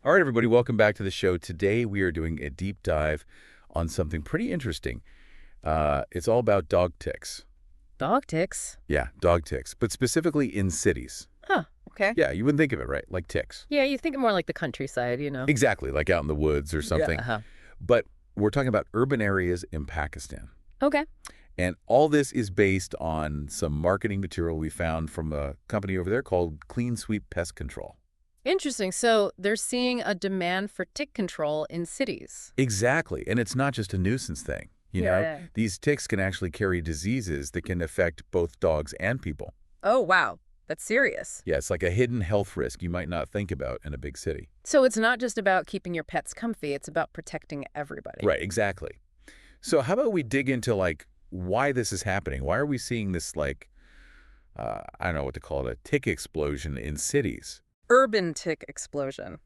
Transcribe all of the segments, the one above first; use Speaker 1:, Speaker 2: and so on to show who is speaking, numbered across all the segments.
Speaker 1: All right, everybody, welcome back to the show. Today we are doing a deep dive on something pretty interesting. It's all about dog ticks.
Speaker 2: Dog ticks?
Speaker 1: Yeah, dog ticks, but specifically in cities.
Speaker 2: Huh, okay.
Speaker 1: Yeah, you wouldn't think of it, right? Like ticks.
Speaker 2: Yeah, you think more like the countryside.
Speaker 1: Exactly, like out in the woods or
Speaker 2: Yeah.
Speaker 1: something. But we're talking about urban areas in Pakistan.
Speaker 2: Okay.
Speaker 1: And all this is based on some marketing material we found from a company over there called Clean Sweep Pest Control.
Speaker 2: Interesting. So they're seeing a demand for tick control in cities.
Speaker 1: Exactly, and it's not just a nuisance thing.
Speaker 2: Yeah.
Speaker 1: These ticks can actually carry diseases that can affect both dogs and people.
Speaker 2: Oh, wow. That's serious.
Speaker 1: Yeah, it's like a hidden health risk you might not think about in a big city.
Speaker 2: So it's not just about keeping your pets comfy, it's about protecting everybody.
Speaker 1: Right, exactly. So how about we dig into, like, why this is happening? Why are we seeing this, like, I don't know what to call it, a tick explosion in cities?
Speaker 2: Urban tick explosion.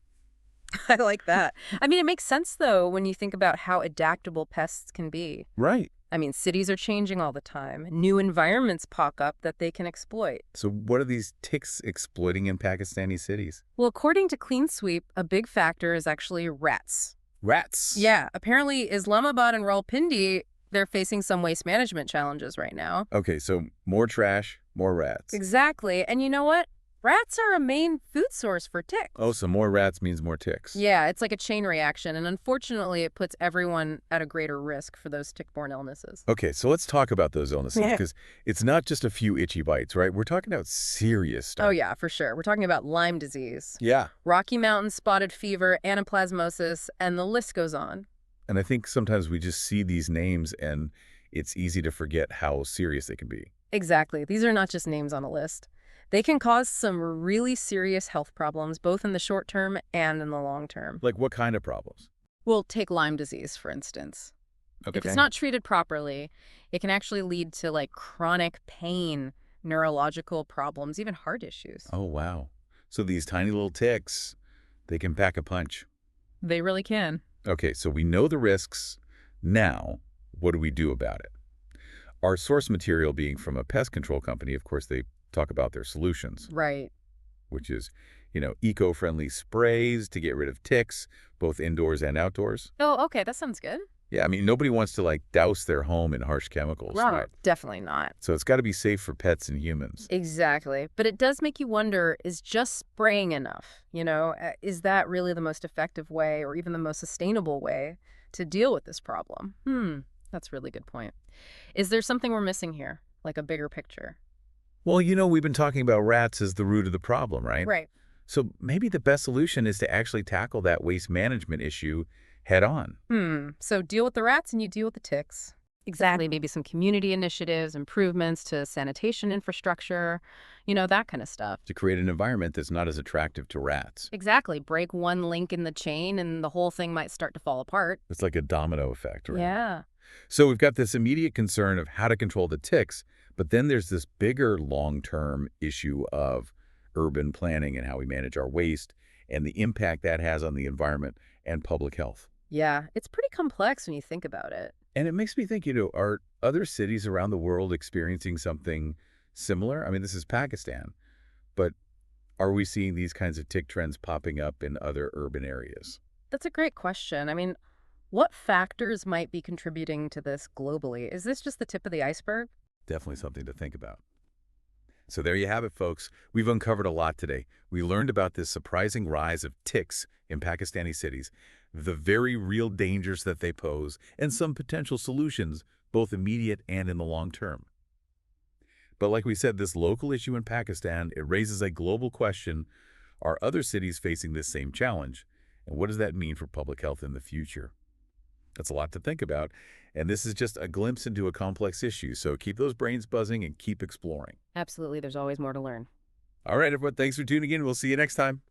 Speaker 2: I like that. I mean, it makes sense, though, when you think about how adaptable pests can be.
Speaker 1: Right.
Speaker 2: I mean, cities are changing all the time. New environments pop up that they can exploit.
Speaker 1: So what are these ticks exploiting in Pakistani cities?
Speaker 2: Well, according to Clean Sweep, a big factor is actually rats.
Speaker 1: Rats.
Speaker 2: Yeah, apparently Islamabad and Rawalpindi, they're facing some waste management challenges right now.
Speaker 1: Okay, so more trash, more rats.
Speaker 2: Exactly. And you know what? Rats are a main food source for ticks.
Speaker 1: Oh, so more rats means more ticks.
Speaker 2: Yeah, it's like a chain reaction, and unfortunately, it puts everyone at a greater risk for those tick-borne illnesses.
Speaker 1: Okay, so let's talk about those illnesses,
Speaker 2: Yeah.
Speaker 1: because it's not just a few itchy bites, right? We're talking about serious stuff.
Speaker 2: Oh, yeah, for sure. We're talking about Lyme disease,
Speaker 1: Yeah.
Speaker 2: Rocky Mountain spotted fever, anaplasmosis, and the list goes on.
Speaker 1: And I think sometimes we just see these names and it's easy to forget how serious they can be.
Speaker 2: Exactly. These are not just names on a list. They can cause some really serious health problems, both in the short term and in the long term.
Speaker 1: Like what kind of problems?
Speaker 2: We'll take Lyme disease, for instance.
Speaker 1: Okay.
Speaker 2: If it's not treated properly, it can actually lead to like chronic pain, neurological problems, even heart issues.
Speaker 1: Oh, wow. So these tiny little ticks, they can pack a punch.
Speaker 2: They really can.
Speaker 1: Okay, so we know the risks. Now, what do we do about it? Our source material being from a pest control company, of course, they talk about their solutions,
Speaker 2: Right.
Speaker 1: which is, eco-friendly sprays to get rid of ticks, both indoors and outdoors.
Speaker 2: Oh, okay. That sounds good.
Speaker 1: Yeah, I mean, nobody wants to, like, douse their home in harsh chemicals, right?
Speaker 2: Definitely not.
Speaker 1: So it's got to be safe for pets and humans.
Speaker 2: Exactly. But it does make you wonder, is just spraying enough? Is that really the most effective way or even the most sustainable way to deal with this problem? That's a really good point. Is there something we're missing here, like a bigger picture?
Speaker 1: Well, we've been talking about rats as the root of the problem, right?
Speaker 2: Right.
Speaker 1: So maybe the best solution is to actually tackle that waste management issue head on.
Speaker 2: So deal with the rats and you deal with the ticks. Exactly. Maybe some community initiatives, improvements to sanitation infrastructure, that kind of stuff.
Speaker 1: To create an environment that's not as attractive to rats.
Speaker 2: Exactly. Break one link in the chain and the whole thing might start to fall apart.
Speaker 1: It's like a domino effect, right?
Speaker 2: Yeah.
Speaker 1: So we've got this immediate concern of how to control the ticks, but then there's this bigger long-term issue of urban planning and how we manage our waste and the impact that has on the environment and public health.
Speaker 2: Yeah, it's pretty complex when you think about it.
Speaker 1: And it makes me think, are other cities around the world experiencing something similar? I mean, this is Pakistan, but are we seeing these kinds of tick trends popping up in other urban areas?
Speaker 2: That's a great question. I mean, what factors might be contributing to this globally? Is this just the tip of the iceberg?
Speaker 1: Definitely something to think about. So there you have it, folks. We've uncovered a lot today. We learned about this surprising rise of ticks in Pakistani cities, the very real dangers that they pose, and some potential solutions, both immediate and in the long term. But like we said, this local issue in Pakistan, it raises a global question. Are other cities facing this same challenge? And what does that mean for public health in the future? That's a lot to think about, and this is just a glimpse into a complex issue, so keep those brains buzzing and keep exploring.
Speaker 2: Absolutely. There's always more to learn.
Speaker 1: All right, everyone, thanks for tuning in. We'll see you next time.